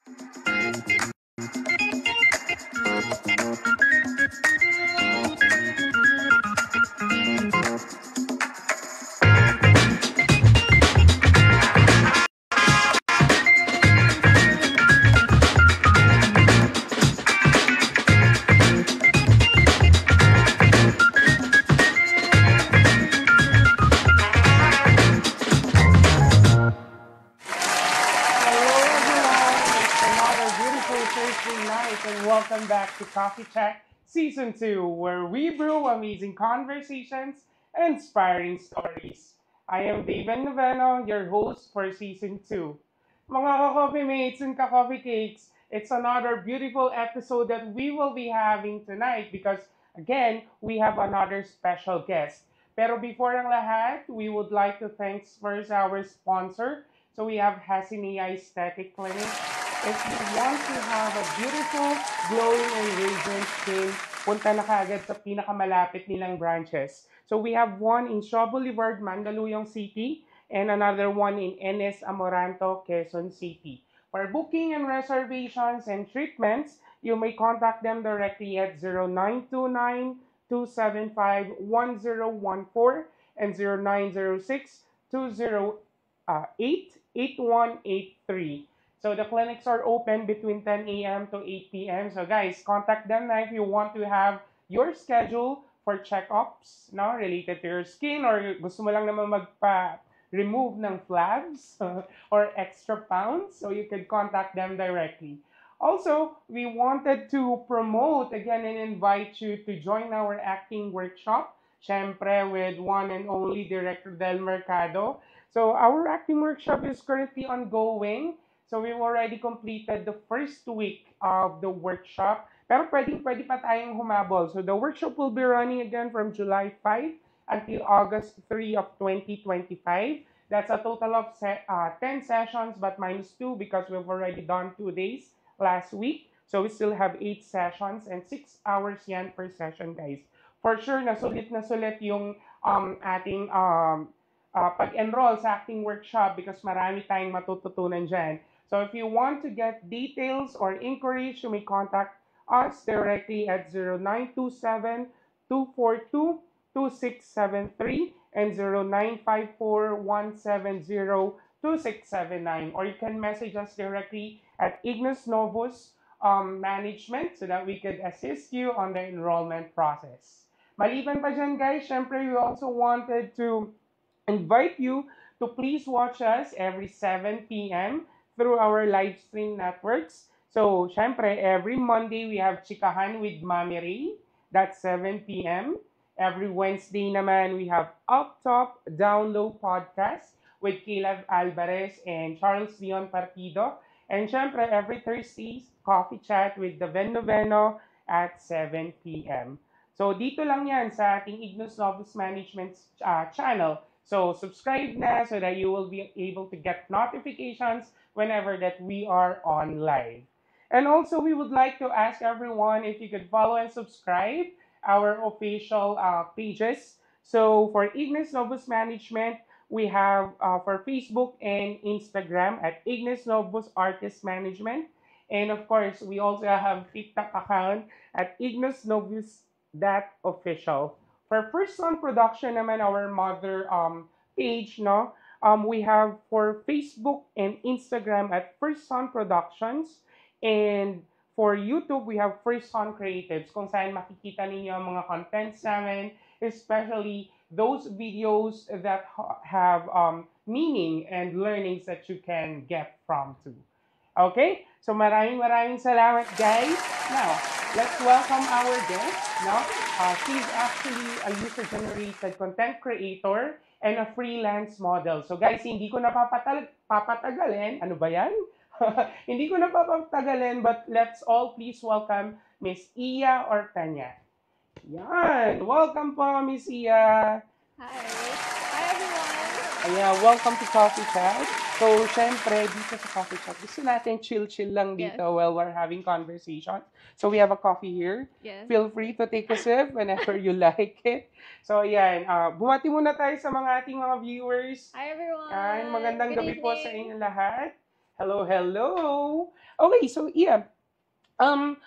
Hello everyone, it's another beautiful Thursday night and welcome back to Coffee Chat Season 2 where we brew amazing conversations and inspiring stories. I am David Noveno, your host for Season 2. Mga ka-coffee mates and ka-coffee cakes, it's another beautiful episode that we will be having tonight because again, we have another special guest. Pero before ang lahat, we would like to thank first our sponsor. So we have Hasinia Aesthetic Clinic. If you want to have a beautiful, glowing, and radiant skin, punta na kaagad sa pinakamalapit nilang branches. So we have one in Shaw Boulevard, Mandaluyong City, and another one in NS Amoranto, Quezon City. For booking and reservations and treatments, you may contact them directly at 0929-275-1014 and 0906-208-8183. So the clinics are open between 10 a.m. to 8 p.m. So guys, contact them na if you want to have your schedule for checkups no, related to your skin or gusto mo lang naman magpa-remove ng flabs or extra pounds. So you could contact them directly. Also, we wanted to promote again and invite you to join our acting workshop. Siyempre, with one and only Director Del Mercado. So our acting workshop is currently ongoing. So we've already completed the first week of the workshop. Pero pwede pa tayong humabol. So the workshop will be running again from July 5 until August 3 of 2025. That's a total of 10 sessions but minus 2 because we've already done 2 days last week. So we still have 8 sessions and 6 hours yan per session, guys. For sure, na sulit yung ating pag-enroll sa acting workshop because marami tayong matututunan dyan. So if you want to get details or inquiries, you may contact us directly at 0927-242-2673 and 0954-170-2679. Or you can message us directly at Ignis Novus Management so that we could assist you on the enrollment process. Maliban pa dyan, guys, syempre we also wanted to invite you to please watch us every 7 p.m. through our live stream networks. So, syempre, every Monday we have Chikahan with Mami Ray. That's 7 p.m. Every Wednesday naman we have Up Top Down Low podcast with Caleb Alvarez and Charles Leon Partido. And syempre, every Thursday, coffee chat with the Noveno at 7 p.m. So, dito lang yan sa ating Ignos Novus Management channel. So, subscribe na so that you will be able to get notifications whenever that we are on live. And also, we would like to ask everyone if you could follow and subscribe our official pages. So, for Ignis Novus Management, we have for Facebook and Instagram at Ignis Novus Artist Management. And of course, we also have TikTok account at Ignis Novus that official. For First Son Production naman, our mother page, no? We have for Facebook and Instagram at First Son Productions. And for YouTube, we have First Son Creatives kung saan makikita ninyo ang mga contents namin, especially those videos that have meaning and learnings that you can get from too. Okay? So maraming salamat, guys. Now, let's welcome our guest. No? She's actually a user-generated content creator and a freelance model. So guys, hindi ko na papatagalin. Ano ba yan? Hindi ko na papatagalin, but let's all please welcome Miss Iya Ortanya. Yan. Welcome po, Miss Iya. Hi. Hi, everyone. Ayan, welcome to Coffee Chat. So, syempre, dito sa Coffee Chat, gusto natin chill-chill lang dito Yes. while we're having conversation. So, we have a coffee here. Yes. Feel free to take a sip whenever you like it. So, ayan, bumati muna tayo sa mga ating mga viewers. Hi, everyone. Yan, magandang Good gabi po sa evening. inyo lahat. Hello, hello. Okay, so yeah. Um,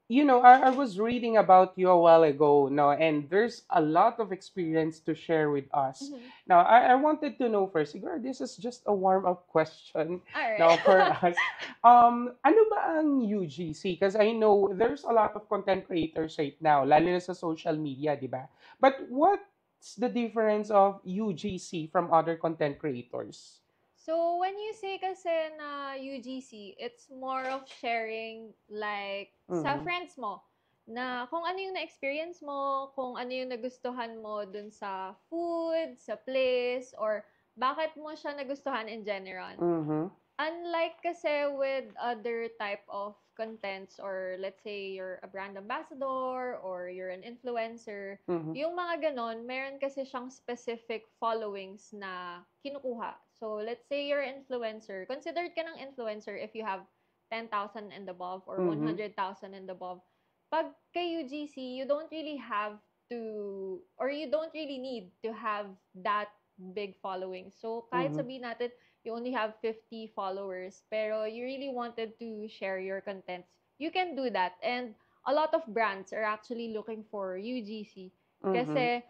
I was reading about you a while ago, no, and there's a lot of experience to share with us. Mhm. Now, I wanted to know first, siguro this is just a warm-up question All right. now for us. Ano ba ang UGC? Because I know there's a lot of content creators right now, lalo na sa social media, di ba? But what's the difference of UGC from other content creators? So, when you say kasi na UGC, it's more of sharing like sa Mm-hmm. friends mo na kung ano yung na-experience mo, kung ano yung nagustuhan mo dun sa food, sa place, or bakit mo siya nagustuhan in general. Mm-hmm. Unlike kasi with other type of contents or let's say you're a brand ambassador or you're an influencer, Mm-hmm. yung mga ganon, meron kasi siyang specific followings na kinukuha. So, let's say you're an influencer. Considered ka ng influencer if you have 10,000 and above or Mm-hmm. 100,000 and above. Pag kay UGC, you don't really have to or you don't really need to have that big following. So, kahit Mm-hmm. sabihin natin you only have 50 followers, pero you really wanted to share your contents, you can do that. And a lot of brands are actually looking for UGC. Mm-hmm. Kasi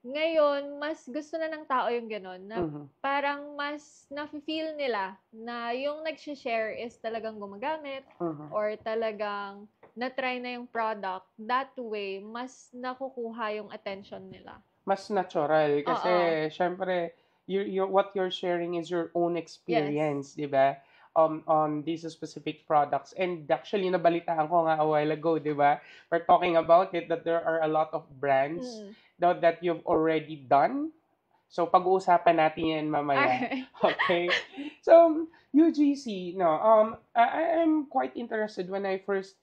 ngayon, mas gusto na ng tao yung gano'n, na Mm-hmm. parang mas nafe-feel nila na yung nag-share is talagang gumagamit Mm-hmm. or talagang na-try na yung product. That way, mas nakukuha yung attention nila. Mas natural kasi Oo. syempre what you're sharing is your own Yes. experience, 'di ba? On these specific products. And actually nabalitaan ko nga a while ago, 'di ba? We're talking about it that there are a lot of brands Mm. that you've already done. So pag-uusapan natin 'yan mamaya. Alright. Okay? So UGC, no, I'm quite interested when I first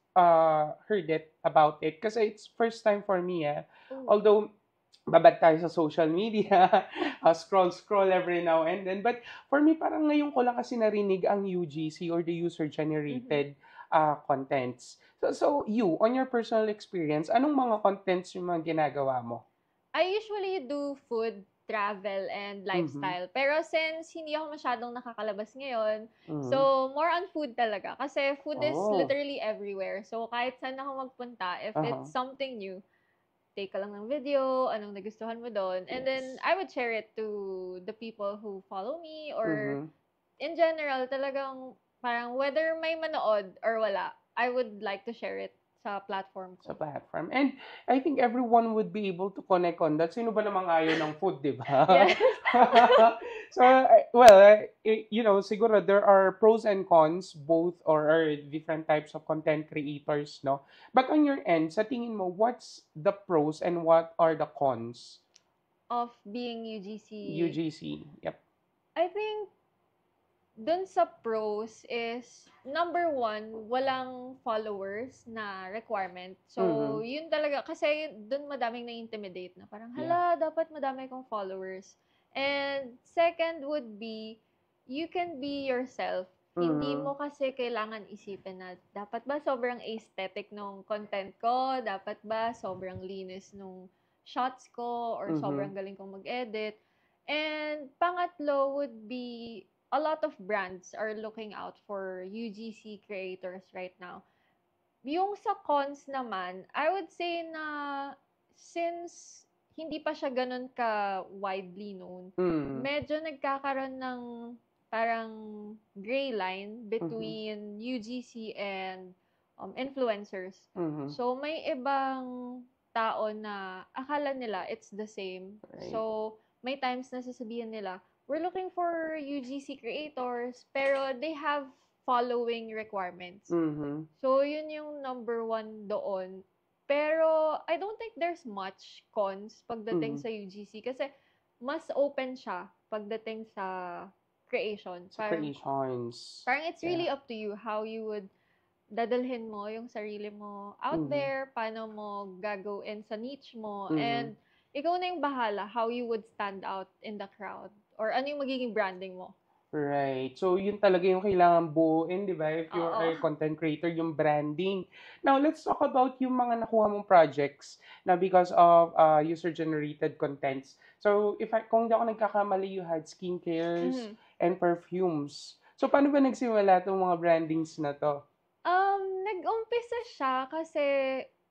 heard it about it kasi it's first time for me, eh. Ooh. Although babad tayo sa social media, scroll every now and then. But for me, parang ngayon ko lang kasi narinig ang UGC or the Mhm. user-generated contents. So you, on your personal experience, anong mga contents yung mga ginagawa mo? I usually do food, travel, and Mhm. lifestyle. Pero since hindi ako masyadong nakakalabas ngayon, Mhm. so more on food talaga. Kasi food is Oh. literally everywhere. So kahit saan ako magpunta, if it's Uh-huh. something new, take ka lang ng video, anong nagustuhan mo doon. And then Yes. I would share it to the people who follow me or Mhm. in general, talagang parang whether may manood or wala, I would like to share it sa platform Sa ko. platform. And I think everyone would be able to connect on that. Sino ba namang ayaw ng food, di ba? Yes. So, well, siguro there are pros and cons, both or different types of content creators, no? But on your end, sa tingin mo, what's the pros and what are the cons? Of being UGC. UGC. Yep. I think dun sa pros is, number one, walang followers na requirement. So, Mm-hmm. yun talaga. Kasi dun madaming na-intimidate na parang, Yeah. hala, dapat madami kong followers. And second would be, you can be yourself. Hindi Mm-hmm. mo kasi kailangan isipin na, dapat ba sobrang aesthetic nung content ko? Dapat ba sobrang linis nung shots ko? Or Mm-hmm. sobrang galing kong mag-edit? And pangatlo would be, a lot of brands are looking out for UGC creators right now. Yung sa cons naman, I would say na since hindi pa siya ganun ka widely known, Mm-hmm. medyo nagkakaroon ng parang gray line Mm-hmm. between UGC and influencers. Mm-hmm. So may ibang tao na akala nila it's the same. Right. So may times na sasabihin nila, we're looking for UGC creators, pero they have following requirements. Mm-hmm. So, yun yung number one doon. Pero, I don't think there's much cons pagdating Mm-hmm. sa UGC kasi mas open siya pagdating sa creation. Sa creations. Parang it's Yeah. really up to you how you would dadalhin mo yung sarili mo out Mm-hmm. there, paano mo gagawin sa niche mo, Mm-hmm. and ikaw na yung bahala how you would stand out in the crowd or ano yung magiging branding mo. Right. So, yun talaga yung kailangan buuin, di ba? If you're Oo. a content creator, yung branding. Now, let's talk about yung mga nakuha mong projects na because of user-generated contents. So, kung di ako nagkakamali, you had skincares Mhm. and perfumes. So, paano ba nagsimula itong mga brandings na to? Nag-umpisa siya kasi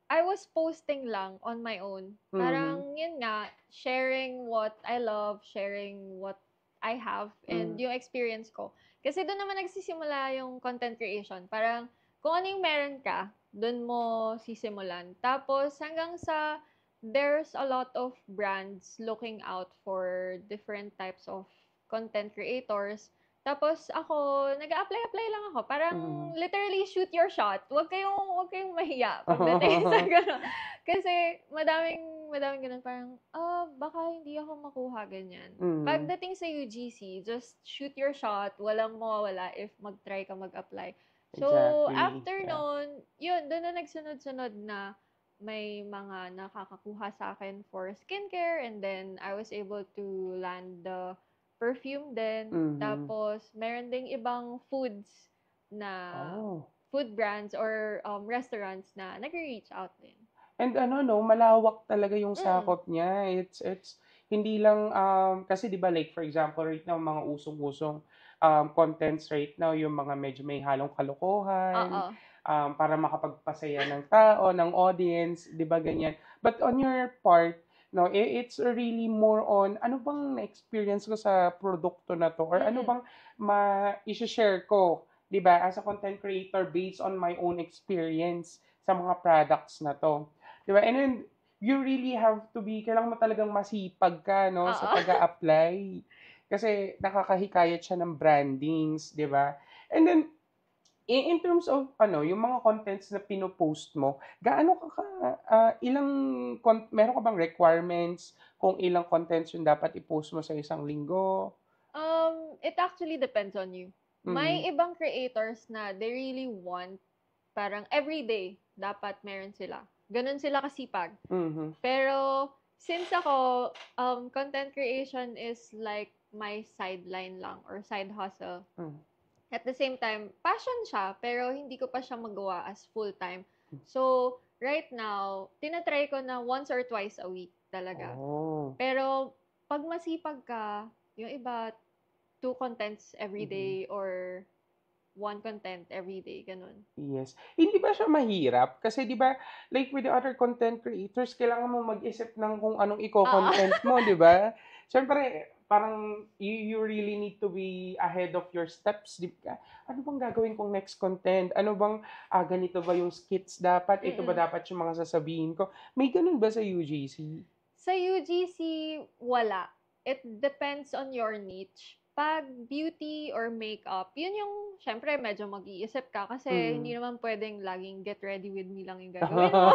I was posting lang on my own. Mhm. Parang yun nga, sharing what I love, sharing what I have, and Mhm. yung experience ko. Kasi doon naman nagsisimula yung content creation. Parang kung ano yung meron ka, doon mo sisimulan. Tapos hanggang sa there's a lot of brands looking out for different types of content creators. Tapos ako, nag-a-apply-apply lang ako. Parang Mhm. literally shoot your shot. Huwag kayong mahiya pagdating sa gano'n. Kasi madaming gano'n. Parang, baka hindi ako makuha ganyan. Mhm. Pagdating sa UGC, just shoot your shot. Walang mawawala if mag-try ka mag-apply. So, Exactly. after Yeah. noon, yun, doon na nagsunod-sunod na may mga nakakakuha sa akin for skincare, and then I was able to land the perfume din. Mhm. Tapos meron ding ibang foods na Oh. food brands or restaurants na nagre-reach out din. And ano 'no, malawak talaga yung Mm. sakop niya. It's hindi lang, kasi 'di ba like for example right now mga usong-usong, contents right now yung mga medyo may halong kalokohan, Oo. para makapagpasaya ng tao, ng audience, 'di ba ganyan. But on your part 'no, it's really more on ano bang na-experience ko sa produkto na 'to or ano Mm. bang mai-she-share ko, 'di ba, as a content creator based on my own experience sa mga products na 'to. 'Di ba? And then, you really have to be kailangan mo talagang masipag ka 'no, sa Oo. pag-a-apply. Kasi nakakahikayat siya ng brandings, 'di ba? And then, in terms of ano, yung mga contents na pino-post mo, gaano ilang meron ka bang requirements kung ilang contents yung dapat i-post mo sa isang linggo? It actually depends on you. Mhm. May ibang creators na they really want parang everyday dapat meron sila. Ganun sila kasipag. Mhm. Pero since ako, content creation is like my sideline lang or side hustle. Hmm. At the same time, passion siya, pero hindi ko pa siya magawa as full-time. So, right now, tinatry ko na once or twice a week talaga. Oh. Pero, pag masipag ka, yung iba, two contents every Mhm. day or one content every day, ganun. Yes. Hindi ba siya mahirap? Kasi 'di ba, like with the other content creators, kailangan mo mag-isip ng kung anong Oo. iko-content mo, 'di ba? Siyempre, parang you really need to be ahead of your steps, 'di ba? Ano bang gagawin kong next content? Ano bang, ganito ba yung skits dapat? Ito ba Mm. dapat yung mga sasabihin ko? May ganun ba sa UGC? Sa UGC, wala. It depends on your niche. Pag beauty or makeup, yun yung, syempre, medyo mag-iisip ka kasi hindi Mhm. naman pwedeng laging get ready with me lang yung gagawin mo.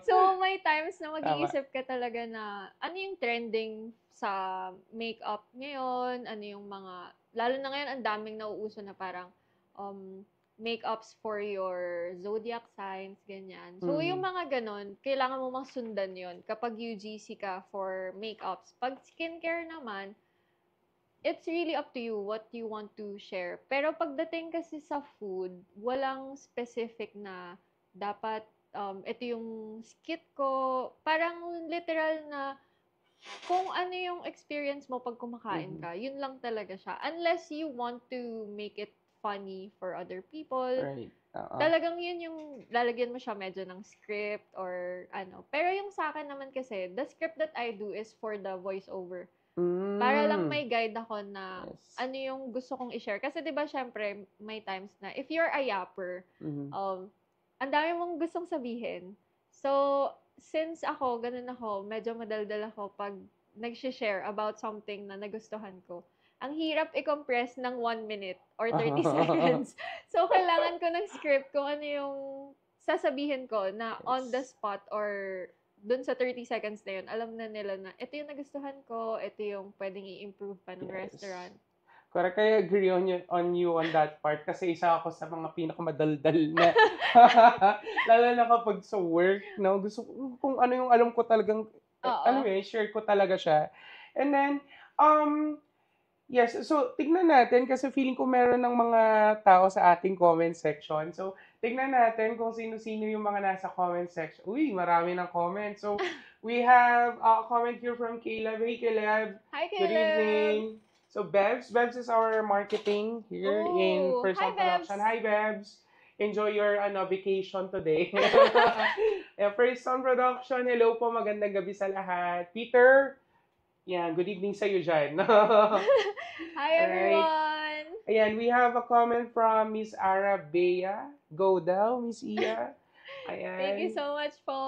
So, may times na Tama. mag-iisip ka talaga na ano yung trending sa makeup ngayon, ano yung mga, lalo na ngayon, ang daming nauuso na parang um, makeups for your zodiac signs, ganyan. So, yung Mhm. mga ganon, kailangan mo masundan yon kapag UGC ka for makeups. Pag skincare naman, it's really up to you what you want to share. Pero pagdating kasi sa food, walang specific na dapat ito yung skit ko. Parang literal na kung ano yung experience mo pag kumakain Mhm. ka, yun lang talaga siya. Unless you want to make it funny for other people, Right. Oo. talagang yun yung lalagyan mo siya medyo ng script or ano. Pero yung sa akin naman kasi, the script that I do is for the voiceover. Para lang Hmm. may guide ako na Yes. ano yung gusto kong i-share. Kasi 'di ba syempre may times na if you're a yapper, Mhm. ang dami mong gustong sabihin. So, since ako, ganun ako, medyo madaldal ako pag nag-share about something na nagustuhan ko. Ang hirap i-compress ng 1 minute or 30 seconds. So, kailangan ko ng script kung ano yung sasabihin ko na on the Yes. spot or dun sa 30 seconds na yun, alam na nila na ito yung nagustuhan ko, ito yung pwedeng i-improve pa ng Yes. restaurant. Correct. I agree on you on that part kasi isa ako sa mga pinakamadaldal na lalo na kapag sa work, no? Gusto ko kung ano yung alam ko talagang alam Oo. mo yun, share ko talaga siya. And then yes, so tignan natin kasi feeling ko meron ng mga tao sa ating comment section. So tignan natin kung sino-sino yung mga nasa comment section. Uy, marami ng comment. So we have a comment here from Caleb. Hey, Caleb. Hi, Good Caleb! evening. So Bebs is our marketing here in Oh, First hi, One Bebs. Production. Hi Bebs. Enjoy your vacation today. First One Production, hello po, magandang gabi sa lahat. Peter, yan, good evening sa iyo dyan. Hi, Alright. everyone. Ayan, we have a comment from Miss Arabea. Go daw, Miss Iya. Thank you Ayan. so much po.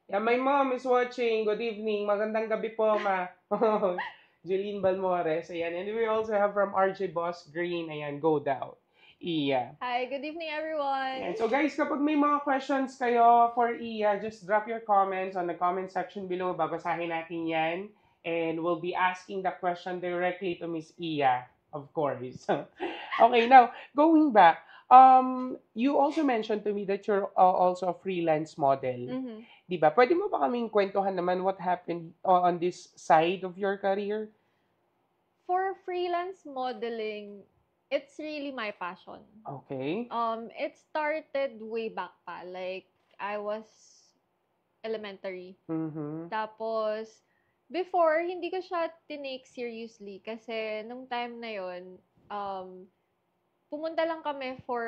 Yeah, my mom is watching. Good evening. Magandang gabi po, ma. Jeline Balmores. Ayan. And we also have from RJ Boss Green. Ayan, go daw. Iya. Hi, good evening, everyone. Ayan. So guys, kapag may mga questions kayo for Iya, just drop your comments on the comment section below. Babasahin natin yan. And we'll be asking the question directly to Miss Iya, of course. Okay, now, going back, you also mentioned to me that you're also a freelance model. Mhm. 'Di ba? Pwede mo ba kaming kwentuhan naman what happened on this side of your career? For freelance modeling, it's really my passion. Okay. It started way back pa. Like, I was elementary. Mhm. Tapos, before, hindi ko siya tinake seriously kasi nung time na yon, um, pumunta lang kami for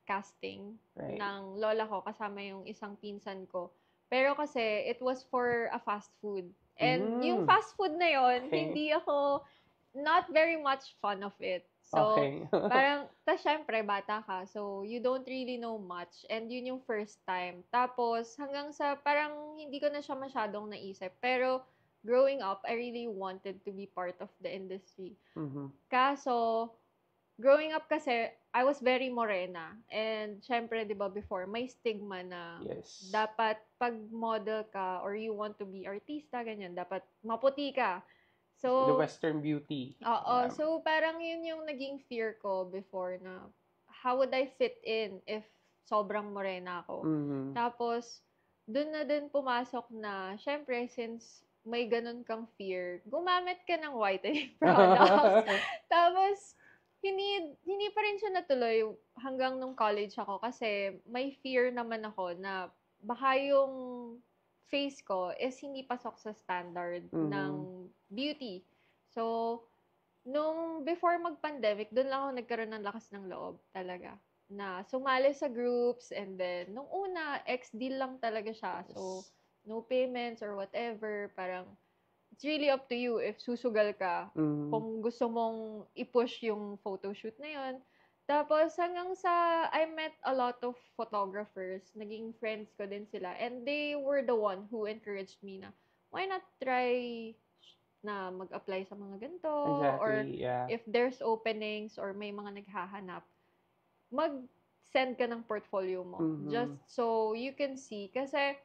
casting Right. ng lola ko kasama yung isang pinsan ko. Pero kasi, it was for a fast food. And yung Mm. fast food na yon, Okay. hindi ako not very much fun of it. So, Okay. parang, syempre, bata ka. So, you don't really know much. And yun yung first time. Tapos, hanggang sa, parang, hindi ko na siya masyadong naisip. Pero, growing up, I really wanted to be part of the industry. Mhm. Kaso, growing up kasi, I was very morena. And, syempre, di ba, before, may stigma na Yes. dapat pag model ka or you want to be artista, ganyan, dapat maputi ka. The So, Western beauty. oo. Yeah. So, parang yun yung naging fear ko before na how would I fit in if sobrang morena ako. Mhm. Tapos, dun na din pumasok na, syempre, since may ganun kang fear, gumamit ka ng whitening products. Tapos, hindi pa rin siya natuloy hanggang nung college ako kasi may fear naman ako na baka yung face ko is hindi pasok sa standard ng Mhm. beauty. So, nung before mag-pandemic, doon lang ako nagkaroon ng lakas ng loob talaga. Na sumali sa groups and then, nung una, ex-deal lang talaga siya. So, Yes. no payments or whatever. Parang, it's really up to you if susugal ka. Mhm. Kung gusto mong i-push yung photoshoot na yun. Tapos, hanggang sa, I met a lot of photographers. Naging friends ko din sila. And they were the one who encouraged me na, why not try na mag-apply sa mga ganito? Or Exactly. Yeah. if there's openings or may mga naghahanap, mag-send ka ng portfolio mo. Mhm. Just so you can see. Kasi,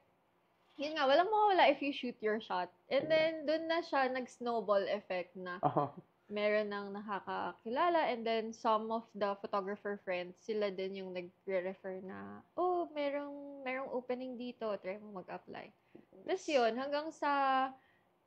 yun nga, walang mawawala if you shoot your shot. And then, dun na siya nag-snowball effect na Oh. meron nang nakakakilala and then some of the photographer friends, sila din yung nagre-refer na, oh, merong opening dito, try mo mag-apply. Tapos yun, hanggang sa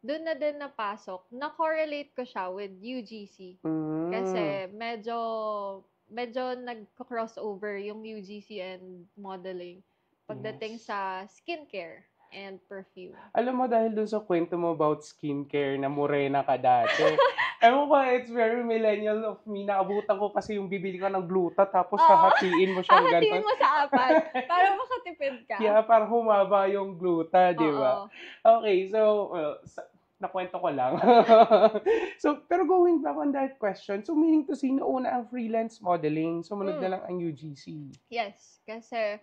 doon na din napasok, na-correlate ko siya with UGC. Mm. Kasi medyo nagko-crossover yung UGC and modeling pagdating Yes. sa skincare and perfume. Alam mo, dahil dun sa kwento mo about skincare na morena ka dati, ewan ko, it's very millennial of me. Naabutan ko kasi yung bibili ka ng gluta tapos Oo. hahatiin mo siyang Hahatiin gano'n. mo sa apat para makatipid ka. Yeah, para humaba yung gluta, di ba? Oo. Okay, so, nakwento ko lang. So, pero going back on that question, so meaning to say, nauna ang freelance modeling, sumunod na lang ang UGC. Yes, kasi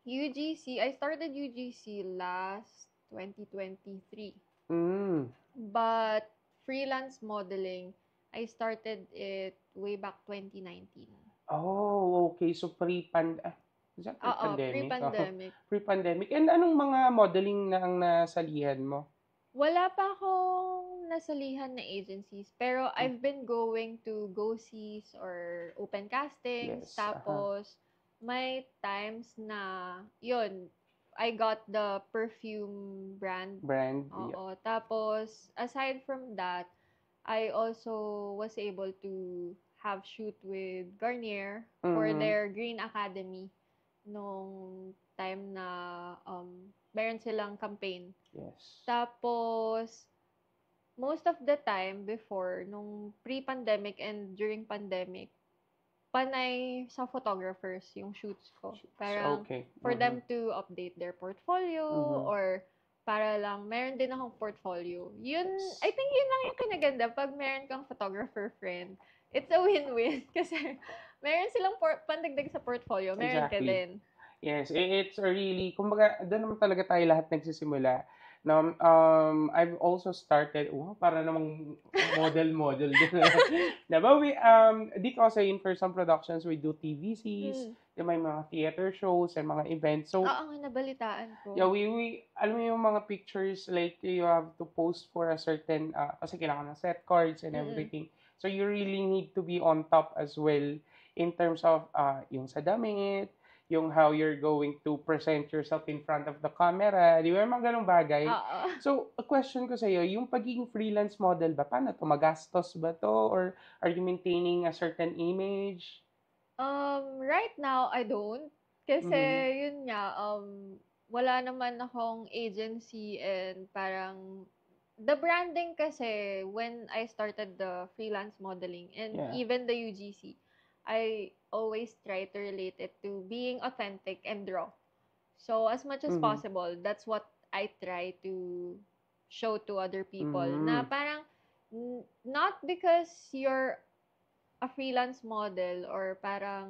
UGC, I started UGC last 2023. Mm. But freelance modeling, I started it way back 2019. Oh, okay. So, is that Oo, pre-pandemic? pre-pandemic. Pre-pandemic. And anong mga modeling na ang nasalihan mo? Wala pa akong nasalihan na agencies, pero I've been going to go-sees or open castings. Yes. Tapos, may times na, yun, I got the perfume brand. Brand. Yeah. Oo. Tapos, aside from that, I also was able to have shoot with Garnier for Mhm. their Green Academy nung time na meron silang campaign. Yes. Tapos, most of the time before, nung pre-pandemic and during pandemic, panay sa photographers yung shoots ko. Parang Okay. for them to update their portfolio Mhm. or para lang meron din akong portfolio. Yun, I Yes. think yun lang yung kinaganda pag meron kang photographer friend. It's a win-win kasi meron silang pandagdag sa portfolio, meron ka Exactly. din. Yes, it's a really, kumbaga, doon naman talaga tayo lahat nagsisimula. No, I've also started, wow, para namang model-model din. Diba, dito kasi in for some productions, we do TVCs, Mm. may mga theater shows and mga events. So, Oo nga, nabalitaan yeah, ko. we alam mo yung mga pictures, like, you have to post for a certain, kasi kailangan ng set cards and Mm-mm. everything. So, you really need to be on top as well in terms of, yung sa damit, yung how you're going to present yourself in front of the camera, di ba? Yung mga ganong bagay. Oo. So, a question ko sa iyo, yung pagiging freelance model ba, paano to? Magastos ba to? Or are you maintaining a certain image? Right now, I don't. Kasi, Mm-hmm. yun nga, wala naman akong agency and parang, the branding kasi, when I started the freelance modeling and Yeah. even the UGC, I always try to relate it to being authentic and raw. So, as much as Mm-hmm. possible, that's what I try to show to other people. Na Mm-hmm. parang, not because you're a freelance model or parang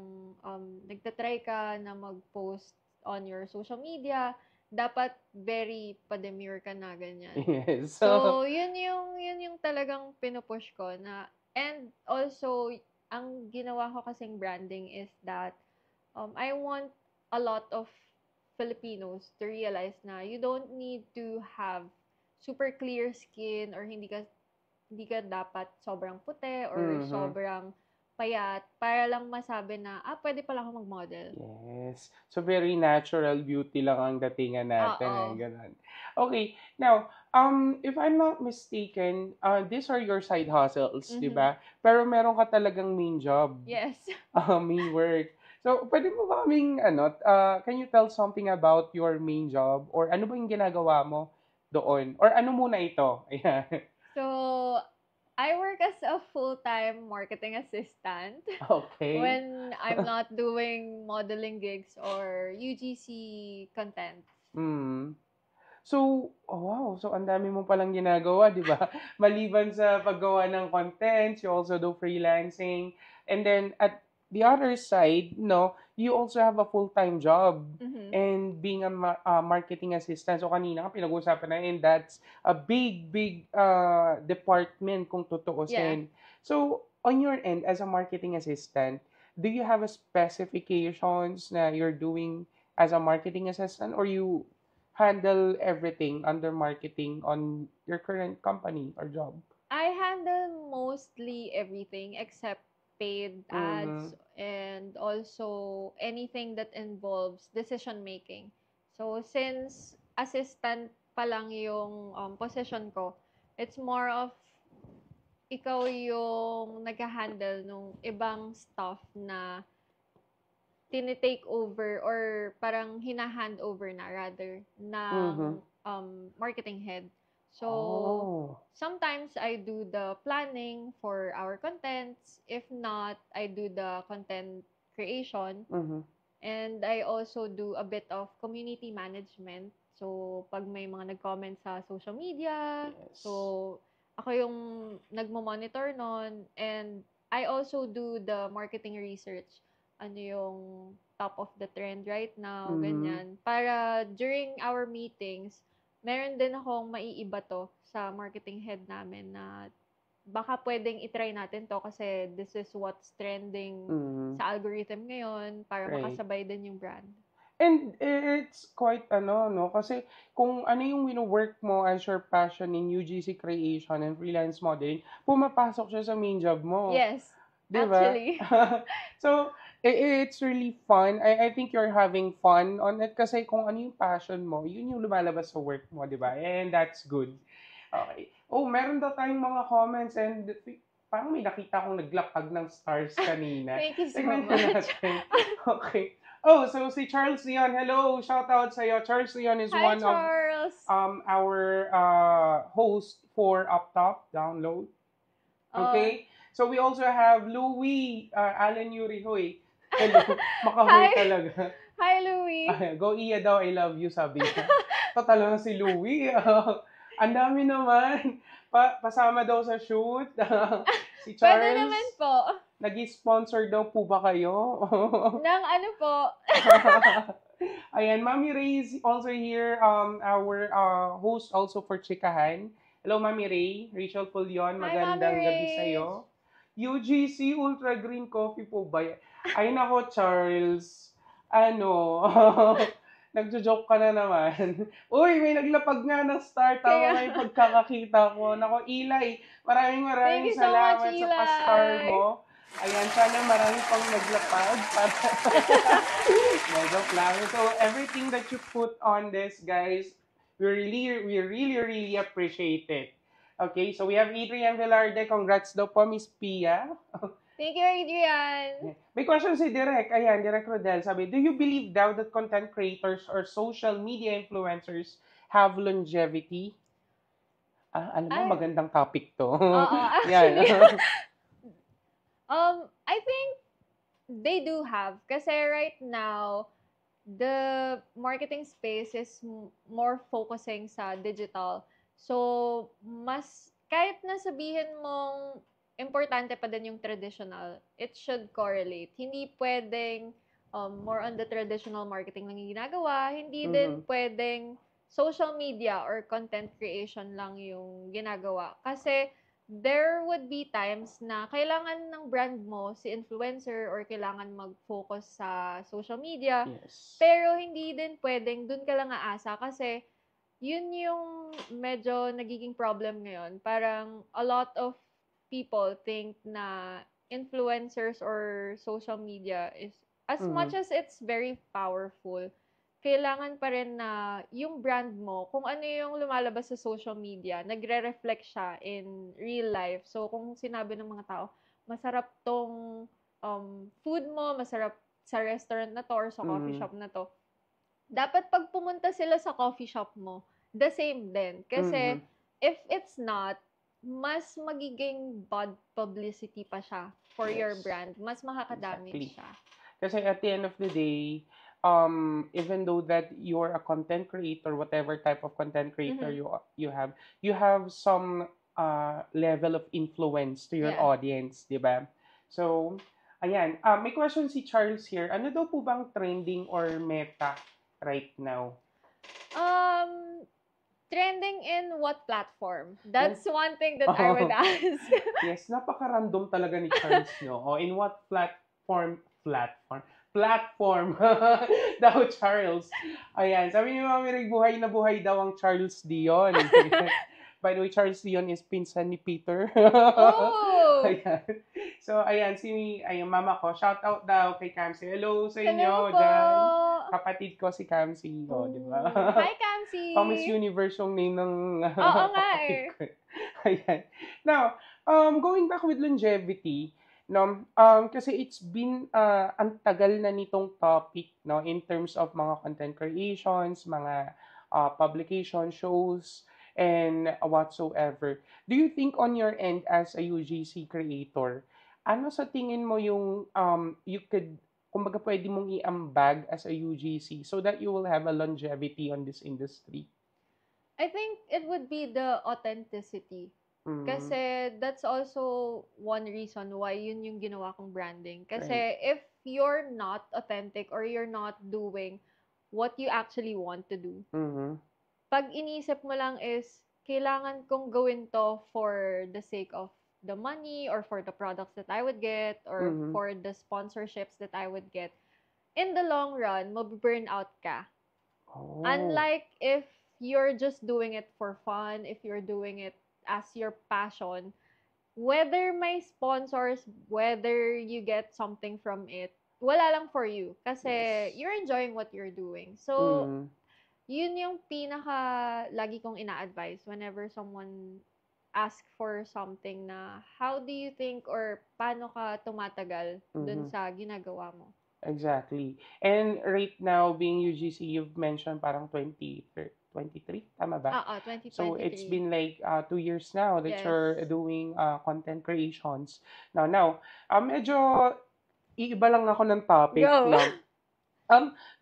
nagtatry ka na mag-post on your social media, dapat very pa-demure ka na ganyan. Yes. So, So, yun yung talagang pinupush ko na and also ang ginawa ko kasing branding is that I want a lot of Filipinos to realize na you don't need to have super clear skin or hindi ka dapat sobrang puti or mm-hmm. sobrang payat para lang masabi na, pwede pala ako mag-model. Yes. So, very natural beauty lang ang datingan natin eh. Oo. Ganun. Okay. Now, if I'm not mistaken, these are your side hustles, di Mhm. ba? Pero meron ka talagang main job, Yes. main work. So, pwede mo ba kaming, can you tell something about your main job? Or ano ba yung ginagawa mo doon? Or ano muna ito? Ayan. So, I work as a full-time marketing assistant Okay. when I'm not doing modeling gigs or UGC content. Hmm. So, oh wow, so ang dami mo palang ginagawa, di ba? Maliban sa paggawa ng contents, you also do freelancing. And then at the other side, no, you also have a full-time job Mhm. and being a marketing assistant. So kanina nga pinag-uusapan na, and that's a big, big department kung Yeah. tutuusin. So, on your end, as a marketing assistant, do you have a specifications na you're doing as a marketing assistant, or you handle everything under marketing on your current company or job? I handle mostly everything except paid Mm-hmm. ads and also anything that involves decision making. So since assistant pa lang yung position ko, it's more of ikaw yung nag-handle nung ibang stuff na tinitake over or parang hina-hand over na rather ng Mm-hmm. marketing head. So, Oh. sometimes I do the planning for our contents. If not, I do the content creation. Mm-hmm. And I also do a bit of community management. So, pag may mga nag-comment sa social media, Yes. so, ako yung nagmo-monitor nun. And I also do the marketing research. Ano yung top of the trend right now, Mm-hmm. ganyan. Para during our meetings, meron din akong maiiba to sa marketing head namin na baka pwedeng itry natin to kasi this is what's trending Mm-hmm. sa algorithm ngayon para Right. makasabay din yung brand. And it's quite no? Kasi kung ano yung wino-work mo as your passion in UGC creation and freelance modeling, pumapasok siya sa main job mo. Yes, Di ba? actually. So, it's really fun. I think you're having fun on it kasi kung ano yung passion mo, yun yung lumalabas sa work mo, di ba? And that's good. Okay. Oh, meron daw tayong mga comments and parang may nakita akong naglakad ng stars kanina. Thank you so Tignan na much. natin. Okay. Oh, so si Charles Leon, hello, shout out sa'yo. Charles Leon is Hi, one of Charles. our host for Up Top Download. Oh, Okay? So we also have Louie, Alan Yurihoy. Hello, makahoy hi. talaga. Hi, Louie. Go Iya daw, I love you, sabi niya. Total na si Louie. Ang dami naman. Pasama daw sa shoot. Si Pwede naman Charles, po. nag-sponsor daw po ba kayo? Ng ano po? Ayan, Mami Ray is also here, our host also for Chikahan. Hello, Mami Ray. Rachel Pulion, Hi, Mommy magandang gabi Rach. sa'yo. UGC Ultra Green Coffee po ba? Ay nako, Charles. Ano, nagjo-joke ka na naman. Uy, may naglapag nga ng star. Kaya, Tama nga yung pagkakakita ko. Nako, Ilay, maraming thank maraming you so much, salamat sa pa-star Eli. mo. Ayan, sana marami pang naglapag. No, joke lang. So, everything that you put on this, guys, we really appreciate it. Okay, so we have Adrian Velarde. Congrats daw po, Miss Pia. Thank you, Adrian. May question si Direk. Ayan, Direk Rodel. Sabi, do you believe daw that content creators or social media influencers have longevity? Alam mo, Ay, magandang topic to. oo, Yan. actually, I think they do have. Kasi right now, the marketing space is more focusing sa digital. So, kahit na sabihin mong importante pa din yung traditional, it should correlate. Hindi pwedeng more on the traditional marketing lang yung ginagawa. Hindi din Mhm. pwedeng social media or content creation lang yung ginagawa. Kasi there would be times na kailangan ng brand mo si influencer or kailangan mag-focus sa social media. Yes. Pero hindi din pwedeng dun ka lang aasa kasi yun yung medyo nagiging problem ngayon. Parang a lot of people think na influencers or social media is, as much Mhm. as it's very powerful, kailangan pa rin na yung brand mo, kung ano yung lumalabas sa social media, nagre-reflect siya in real life. So, kung sinabi ng mga tao, masarap tong food mo, masarap sa restaurant na to or sa coffee Mhm. shop na to, dapat pag pumunta sila sa coffee shop mo, the same din. Kasi, Mhm. if it's not, mas magiging bad publicity pa siya for your Yes. brand. Mas makakadamage Exactly. siya. Kasi at the end of the day, even though that you're a content creator, whatever type of content creator Mhm. you have some level of influence to your Yeah. audience, di ba? So, ayan. May question si Charles here. Ano daw po bang trending or meta right now? Um, Trending in what platform? Yan. That's one thing that I would ask. Yes, napaka-random talaga ni Charles, no? O, in what platform daw, Charles? Ayan, sabi ni Mami Rig, buhay na buhay daw ang Charles Dion. By the way, Charles Dion is pinsan ni Peter. Oh! Ayan. So, ayan, ayan, mama ko, shout out daw kay Kamsi. Hello sa Hello inyo po! dyan. Kapatid ko si Kamsi, di ba? Hi, Kamsi! Pang Miss Universe yung name ng Oo nga kapatid eh. ko. Ayan. Now, going back with longevity, no, kasi it's been ang tagal na nitong topic, no, in terms of mga content creations, mga publication shows, and whatsoever. Do you think on your end as a UGC creator, ano sa tingin mo yung you could, kumbaga pwede mong iambag as a UGC so that you will have a longevity on this industry? I think it would be the authenticity. Mm, Kasi that's also one reason why yun yung ginawa kong branding. right. Kasi if you're not authentic or you're not doing what you actually want to do, Mm-hmm. pag inisip mo lang is, kailangan kong gawin to for the sake of the money or for the products that I would get or Mm-hmm. for the sponsorships that I would get, in the long run, mabiburn out ka. Oh. Unlike if you're just doing it for fun, if you're doing it as your passion, whether may sponsors, whether you get something from it, wala lang for you. Kasi Yes. you're enjoying what you're doing. So, Mm. yun yung pinaka lagi kong ina-advise whenever someone ask for something na how do you think or paano ka tumatagal dun Mhm. sa ginagawa mo? Exactly. And right now, being UGC, you've mentioned parang 23, tama ba? Oo, So it's 2023. been like 2 years now that Yes. you're doing content creations. Now, medyo iiba lang ako ng topic, Go! no?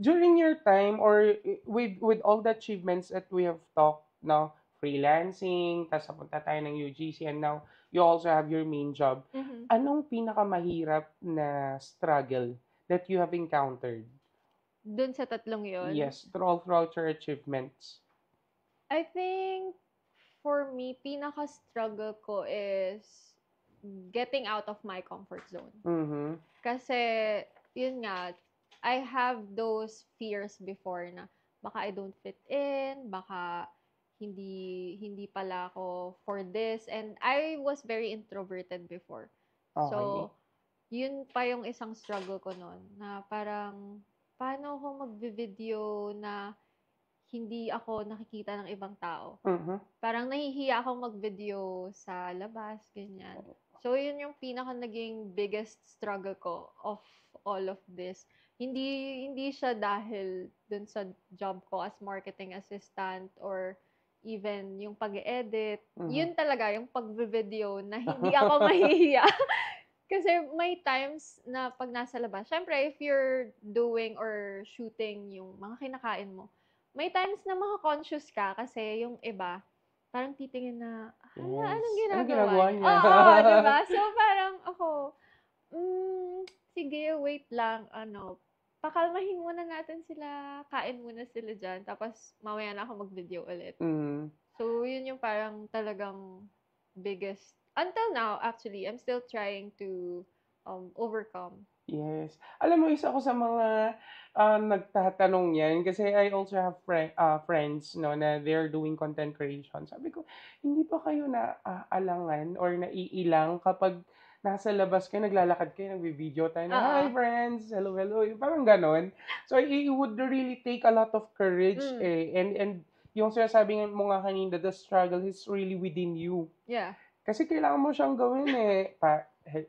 During your time or with all the achievements that we have talked, no, freelancing, tapos napunta tayo ng UGC, and now you also have your main job. Mhm. Anong pinakamahirap na struggle that you have encountered? Dun sa tatlong yon. Yes, throughout your achievements. I think for me, pinaka-struggle ko is getting out of my comfort zone. Mm-hmm. Kasi, yun nga, I have those fears before na baka I don't fit in, baka hindi pala ako for this. And I was very introverted before. Okay. So, yun pa yung isang struggle ko noon na parang paano ako magvi-video na hindi ako nakikita ng ibang tao. Mm-hmm. Parang nahihiya akong mag-video sa labas, ganyan. So, yun yung pinaka naging biggest struggle ko of all of this. Hindi siya dahil dun sa job ko as marketing assistant or even yung pag-edit. Mm-hmm. Yun talaga, yung pag-video na hindi ako mahihiya. Kasi may times na pag nasa labas, syempre, if you're doing or shooting yung mga kinakain mo, may times na maka-conscious ka kasi yung iba, parang titingin na, hala, Yes. anong Anong ginagawa ginagawa niya? niya? Oo, di ba? So, parang ako, sige, wait lang, pakalmahin muna natin sila, kain muna sila dyan, tapos mamaya na ako mag-video ulit. Mm. So, yun yung parang talagang biggest, until now, actually, I'm still trying to overcome. Yes. Alam mo, isa ako sa mga nagtatanong yan kasi I also have friends, no, na they're doing content creation. Sabi ko, hindi pa kayo na alangan or naiilang kapag nasa labas kayo, naglalakad kayo, nagbi-video tayo na, Oo. hi friends, hello, hello, yung parang ganon. So, it would really take a lot of courage Mm. and yung sinasabi mo nga kanina, the struggle is really within you. Yeah. Kasi kailangan mo siyang gawin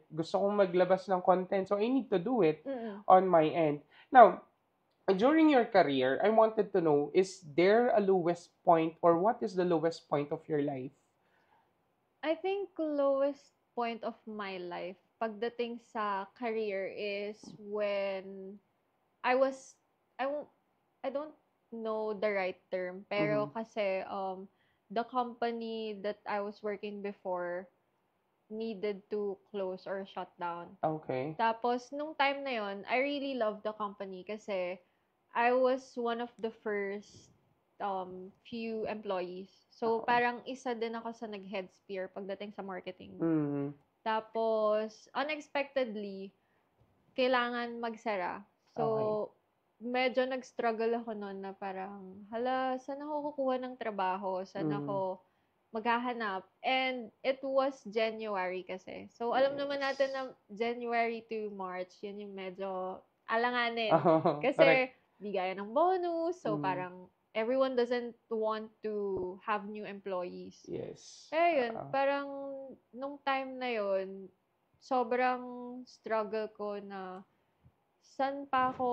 gusto kong maglabas ng content, so I need to do it Mm-mm. on my end. Now, during your career, I wanted to know, is there a lowest point or what is the lowest point of your life? I think lowest point of my life pagdating sa career is when I was I won't, I don't know the right term pero Mm-hmm. kasi the company that I was working before needed to close or shut down. Okay. Tapos nung time na yon, I really loved the company kasi I was one of the first few employees. So, Okay. parang isa din ako sa nag-head spear pagdating sa marketing. Mm-hmm. Tapos, unexpectedly, kailangan magsara. So, Okay. medyo nag-struggle ako noon na parang, hala, saan ako kukuha ng trabaho? Saan Mm-hmm. ako maghahanap? And it was January kasi. So, alam naman natin Yes. na January to March, yun yung medyo alanganin. Correct. Kasi, di gaya ng bonus. So, Mm. parang everyone doesn't want to have new employees. Yes. Kaya yun, parang nung time na yun, sobrang struggle ko na saan pa ako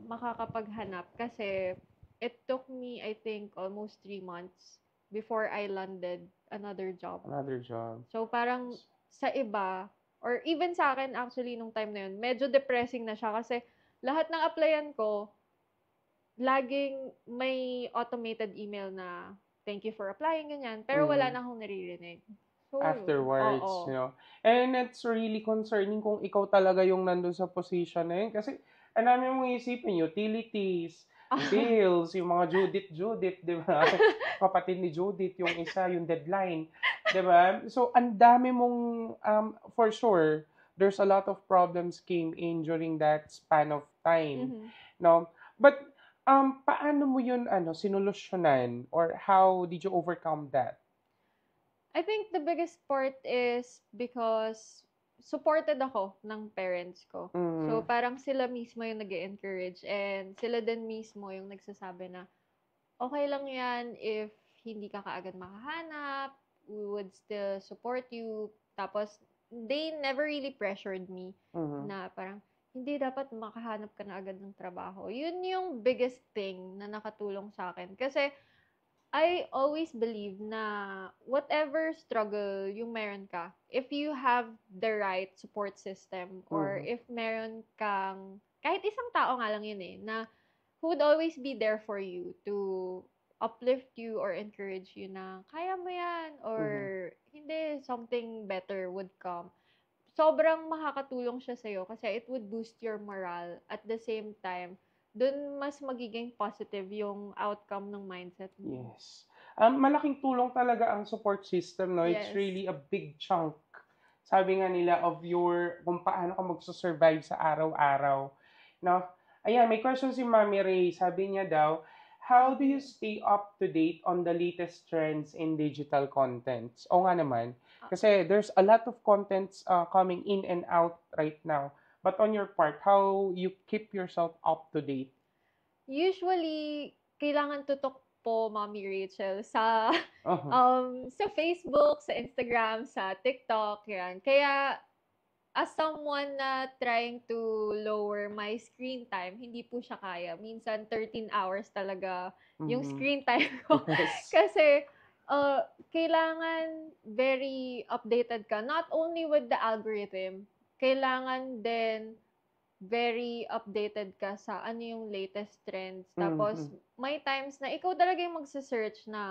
makakapaghanap kasi it took me, I think, almost 3 months before I landed another job. Another job. So, parang sa iba, or even sa akin actually nung time na yun, medyo depressing na siya kasi lahat ng applyan ko, laging may automated email na thank you for applying, ganyan. Pero wala Mm. na akong naririnig. So, yun. Afterwards, Oo. you know. And it's really concerning kung ikaw talaga yung nandun sa position na yun. Kasi, ang dami mong isipin, utilities, bills, yung mga Judith, di ba? Kapatid ni Judith, yung isa, yung deadline. Di ba? So, ang dami mong, for sure, there's a lot of problems came in during that span of time. Mhm. No? But, paano mo yun, sinolusyonan? Or how did you overcome that? I think the biggest part is because supported ako ng parents ko. So, Mm. parang sila mismo yung nag encourage and sila din mismo yung nagsasabi na, okay lang yan if hindi ka kaagad makahanap, we would still support you. Tapos, they never really pressured me Mhm. na parang, hindi dapat makahanap ka na agad ng trabaho. Yun yung biggest thing na nakatulong sa akin. Kasi I always believe na whatever struggle yung meron ka, if you have the right support system or Mhm. if meron kang, kahit isang tao nga lang yun eh, na who would always be there for you to uplift you or encourage you na kaya mo yan or Mhm. hindi, something better would come. Sobrang makakatulong siya sa'yo kasi it would boost your morale at the same time, dun mas magiging positive yung outcome ng mindset mo. Yes. Malaking tulong talaga ang support system, no? It's Yes. really a big chunk, sabi nga nila, of your, kung paano ka magsusurvive sa araw-araw. No? Ayan, may question si Mami Ray. Sabi niya daw, how do you Mhm. stay up to date on the latest trends in digital contents? O nga naman, Ah, kasi there's a lot of contents coming in and out right now. But on your part, how you keep yourself up to date? usually, kailangan tutok po, Mommy Rachel, sa Uh-huh. sa Facebook, sa Instagram, sa TikTok, yan. Kaya, as someone na trying to lower my screen time, hindi po siya kaya. Minsan 13 hours talaga yung Mhm. screen time ko. Yes. Kasi kailangan very updated ka. Not only with the algorithm, kailangan din very updated ka sa ano yung latest trends. Tapos, Mhm. may times na ikaw talaga yung magsa-search na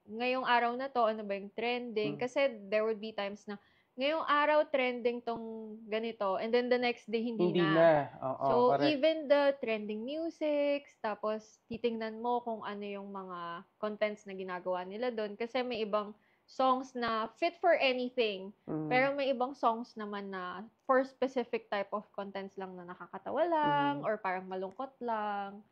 ngayong araw na 'to, ano ba yung trending. Mm. Kasi there would be times na ngayong araw trending 'tong ganito and then the next day hindi Hindi na. na, oo, So, correct. even the trending musics, tapos titingnan mo kung ano yung mga contents na ginagawa nila dun. Kasi may ibang songs na fit for anything. Mhm. Pero may ibang songs naman na for specific type of contents lang na nakakatawa lang Mhm. or parang malungkot lang.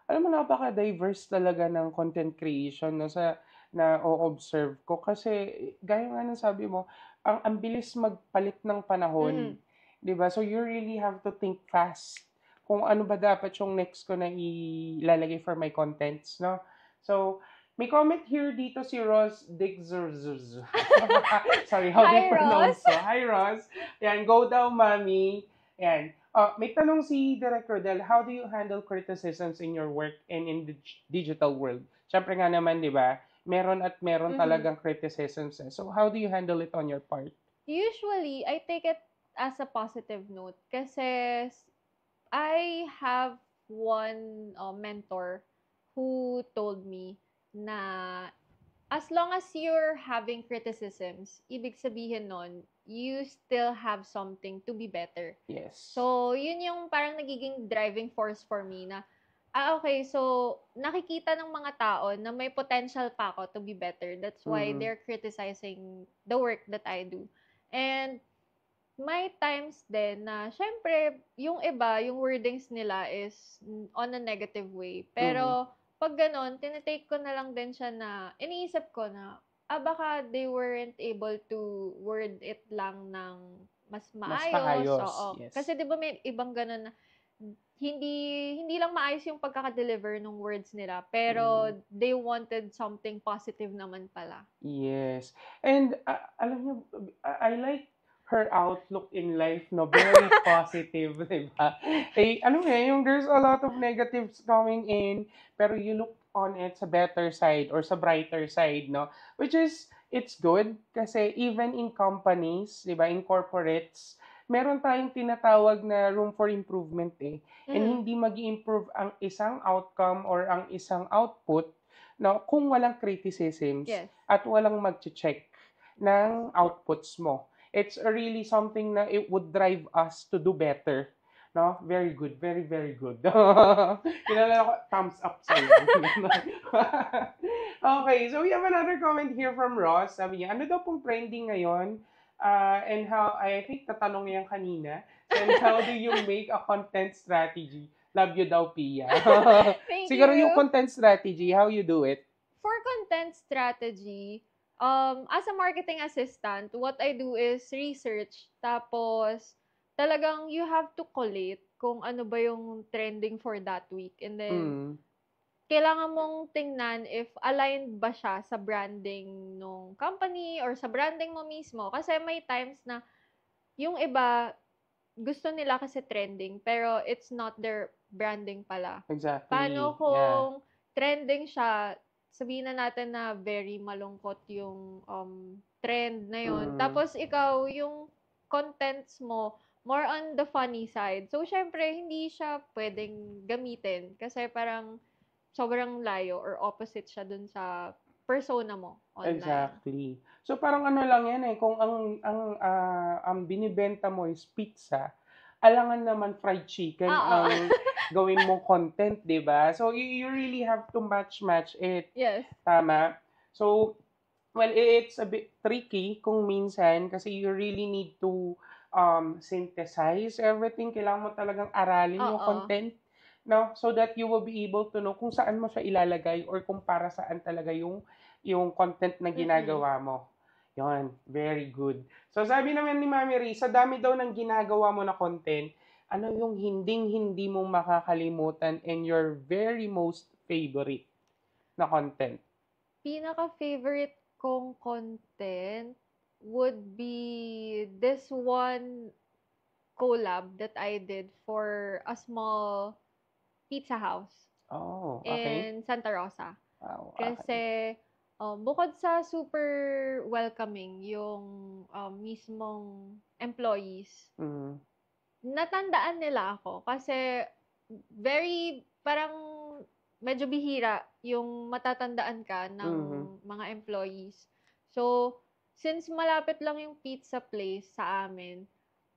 Alam mo, napaka-diverse talaga ng content creation 'no, sa na-o-observe ko kasi gaya nga ng sabi mo, ang bilis magpalit ng panahon, Mm. 'di ba? So you really have to think fast kung ano ba dapat yung next ko na ilalagay for my contents, 'no? So, may comment here dito si Ross Digzuzuz. Sorry, how do you Hi, Ross! pronounce to? Hi, Ross. Yan, go daw, mommy. Yan. May tanong si Direk Rodel, how do you handle criticisms in your work and in the digital world? Siyempre nga naman, di ba? Meron at meron Mhm. talagang criticisms. Eh. So, how do you handle it on your part? Usually, I take it as a positive note kasi I have one mentor who told me na as long as you're having criticisms, ibig sabihin nun, you still have something to be better. Yes. So, yun yung parang nagiging driving force for me na, okay, so nakikita ng mga tao na may potential pa ako to be better. That's why Mm-hmm. they're criticizing the work that I do. And may times din na, syempre, yung iba, yung wordings nila is on a negative way. Mm-hmm. Pero, pag ganon, tinitake ko na lang din siya na, iniisip ko na, baka they weren't able to word it lang ng mas Mas maayos. maayos. Oo. Yes. Kasi, di ba may ibang ganon na, hindi lang maayos yung pagkaka-deliver ng words nila, Mm-hmm. pero they wanted something positive naman pala. Yes. And alam niyo, I like her outlook in life, no? Very positive, di ba? Eh, ano yung there's a lot of negatives coming in, pero you look on it sa better side or sa brighter side, no? Which is, it's good kasi even in companies, di ba, in corporates, meron tayong tinatawag na room for improvement eh. And Mhm. hindi mag improve ang isang outcome or ang isang output, no, kung walang criticisms Yes. at walang mag-check ng outputs mo. It's really something na it would drive us to do better. No? Very good. Very, very good. Kilala ko, thumbs up sa'yo. Okay, so we have another comment here from Ross. Sabi niya, ano daw pong trending ngayon? And how, I think tatanong niya kanina. And how do you make a content strategy? Love you daw, Pia. Thank Siguro yung you. content strategy, how you do it? For content strategy, as a marketing assistant, what I do is research. Tapos, talagang you have to collate kung ano ba yung trending for that week. And then, Mm. kailangan mong tingnan if aligned ba siya sa branding ng company or sa branding mo mismo. Kasi may times na yung iba, gusto nila kasi trending, pero it's not their branding pala. Paano Exactly. Yeah. kung trending siya, sabihin na natin na very malungkot yung trend na yun. Mm. Tapos ikaw, yung contents mo, more on the funny side. So, syempre, hindi siya pwedeng gamitin kasi parang sobrang layo or opposite siya dun sa persona mo online. Exactly. So parang ano lang yan eh, kung ang binibenta mo is pizza, alangan naman fried chicken Oo. ang gawin mong content, 'di ba? So you really have to match it. Yes. Tama? So, well, it's a bit tricky kung minsan kasi you really need to synthesize everything. Kailangan mo talagang aralin yung Oo. content, no? So that you will be able to know kung saan mo siya ilalagay or kung para saan talaga yung content na Mm-mm. ginagawa mo. Yon, very good. So sabi naman ni Mami Ray, sa dami daw ng ginagawa mo na content, ano yung hinding-hindi mo makakalimutan and your very most favorite na content? Pinaka-favorite kong content would be this one collab that I did for a small pizza house Oh, okay. in Santa Rosa. Wow, okay. Kasi bukod sa super welcoming yung mismong employees, Mm, natandaan nila ako kasi very parang medyo bihira yung matatandaan ka ng mhm, mga employees. So, since malapit lang yung pizza place sa amin,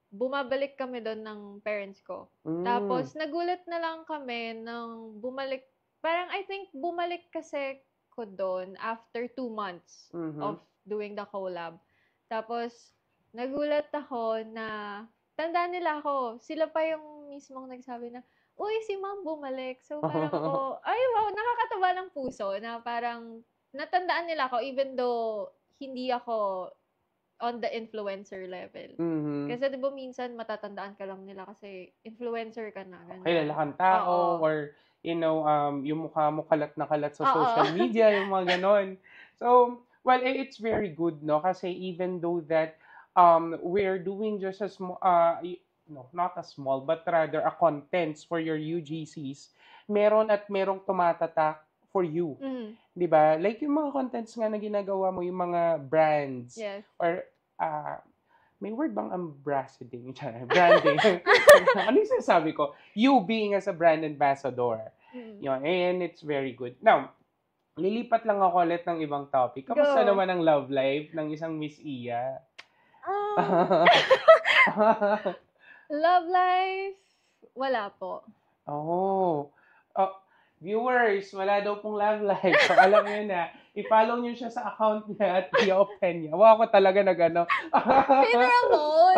bumabalik kami doon ng parents ko. hmm, Tapos, nagulat na lang kami nang bumalik. Parang I think bumalik kasi ko doon after 2 months mhm. of doing the collab. Tapos, nagulat ako na tandaan nila ako. Sila pa yung mismong nagsabi na, uy, si ma'am bumalik. So, parang ako, ay wow, nakakatawa ng puso na parang natandaan nila ako even though hindi ako on the influencer level. Mhm. Kasi 'di ba minsan matatandaan ka lang nila kasi influencer ka na, Kilala ganyan. kang tao Oo. or yung mukha mo kalat na kalat sa Oo. social media, yung mga gano'n. So, well, it's very good, no? Kasi even though that we're doing just a small, no, not a small, but rather a contents for your UGCs, meron at merong tumatatak for you. Mhm. 'Di ba? Like yung mga contents nga na ginagawa mo, yung mga brands Yes. or ah, may word bang ambassading? Branding. Ano yung sinasabi ko? You being as a brand ambassador. Mm. Yun, and it's very good. Now, lilipat lang ako ulit ng ibang topic. Kamusta Go. naman ang love life ng isang Miss Iya? Um, love life, wala po. Oh. Oh, viewers, wala daw pong love life. So, alam niyo na, i-follow niyo siya sa account niya at i-open niya. Wow, ako talaga nag-ano. Pinromote.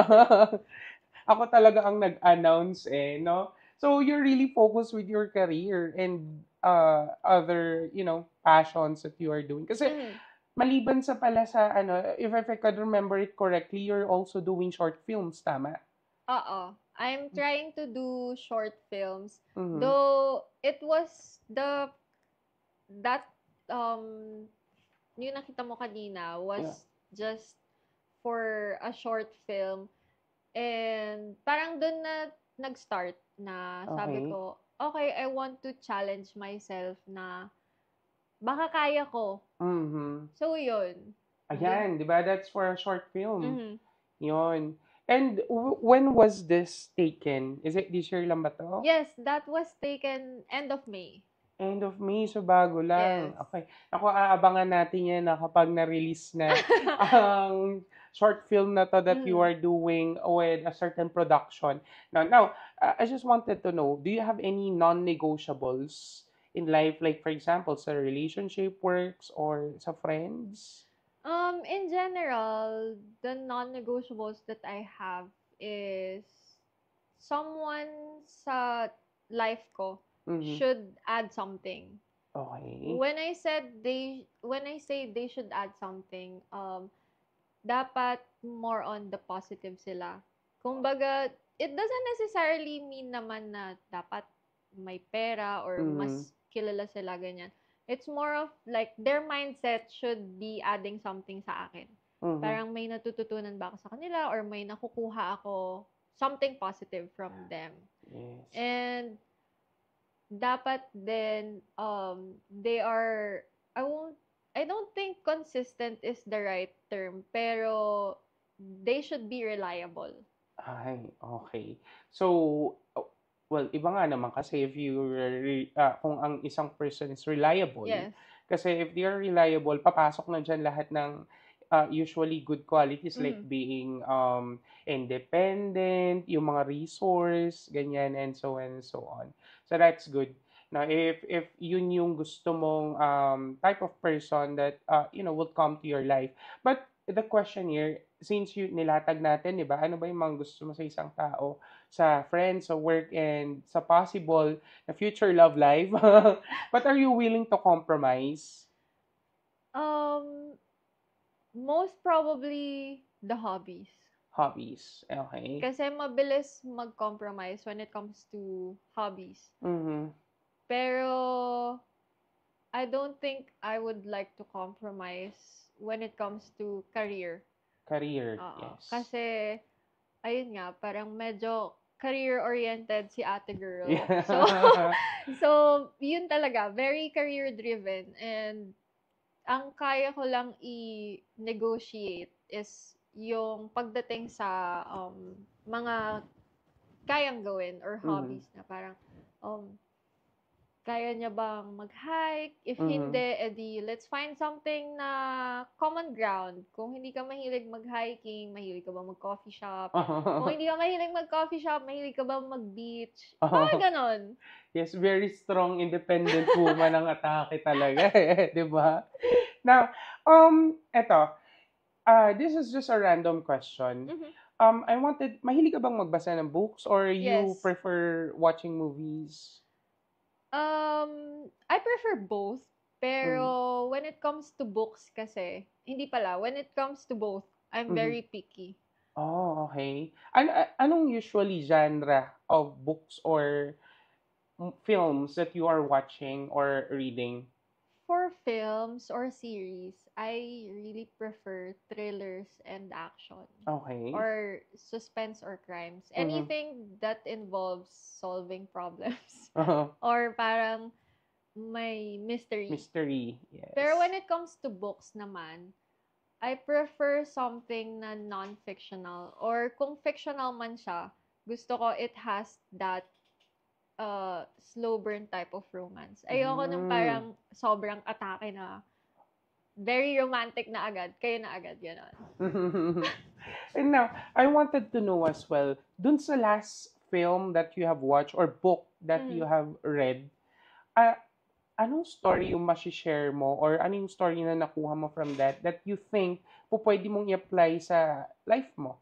Ako talaga ang nag-announce eh, no? So, you're really focused with your career and other, passions that you are doing. Kasi, Mhm. maliban sa pala sa, if I could remember it correctly, you're also doing short films, tama? Oo. I'm trying to do short films. Mm-hmm. Though it was that yung nakita mo kanina Yeah. was just for a short film. And parang dun na nag-start na sabi Okay. ko, okay, I want to challenge myself na baka kaya ko. Mm-hmm. So, yun. Dun, Ayan, di ba? That's for a short film. mhm. Yon. And when was this taken? Is it this year lang ba to? Yes, that was taken end of May. End of May, so bago Yes. lang. Okay. Ako, aabangan natin yan na kapag na-release na ang short film na to that you Mhm. are doing with a certain production. Now, I just wanted to know, do you have any non-negotiables in life? Like, for example, sa relationship, works, or sa friends? In general, the non-negotiables that I have is someone sa life ko Mm-hmm. should add something. Okay. When I say they should add something, dapat more on the positive sila. Kumbaga, it doesn't necessarily mean naman na dapat may pera or Mm-hmm. mas kilala sila, ganyan. It's more of like their mindset should be adding something sa akin. Mm-hmm. Parang may natututunan ba ako sa kanila or may nakukuha ako something positive from them. Yes. And dapat din they are I won't I don't think consistent is the right term, pero they should be reliable. Ay, okay. So, well, iba nga naman kasi if you kung ang isang person is reliable, Yes. kasi if they are reliable, papasok na diyan lahat ng usually good qualities like Mhm. being independent, yung mga resource, ganyan, and so on and so on. So that's good. Now, if yun yung gusto mong type of person that will come to your life. But the question here, since you nilatag natin, 'di ba? Ano ba yung mga gusto mo sa isang tao, sa friends, sa work, and sa possible na future love life? But are you willing to compromise? Um, Most probably the hobbies. Hobbies, okay. Kasi mabilis mag-compromise when it comes to hobbies. Mhm. Pero I don't think I would like to compromise when it comes to career. Career, Oo. yes. Kasi, ayun nga, parang medyo career-oriented si ate girl. So, Yeah. so, yun talaga, very career-driven. And ang kaya ko lang i-negotiate is yung pagdating sa mga kayang gawin or Mhm. hobbies na parang um, kaya niya bang mag-hike? If Mhm. hindi, edi let's find something na common ground. Kung hindi ka mahilig mag-hiking, mahilig ka ba mag-coffee shop? Kung hindi ka mahilig mag-coffee shop, mahilig ka ba mag-beach? Mga ganon. Yes, very strong, independent woman ang atake talaga eh, 'di ba? Now, eto, this is just a random question. Mhm. I wanted, mahilig ka bang magbasa ng books or you Yes. prefer watching movies? I prefer both. Mm. Pero when it comes to books kasi, hindi pala, when it comes to both, I'm Mhm. very picky. Oh, okay. Anong usually genre of books or films that you are watching or reading? For films or series, I really prefer thrillers and action. Okay. Or suspense or crimes. Mhm. Anything that involves solving problems. Uh-huh. Or parang may mystery. Mystery, Pero yes. when it comes to books naman, I prefer something na non-fictional. Or kung fictional man siya, gusto ko it has that slow burn type of romance. Ayoko nung Mm. parang sobrang atake na very romantic na agad, kayo na agad, gano'n. And now, I wanted to know as well, dun sa last film that you have watched or book that you Mhm. have read, ah, anong story yung share mo or ano yung story na nakuha mo from that you think pwede mong i-apply sa life mo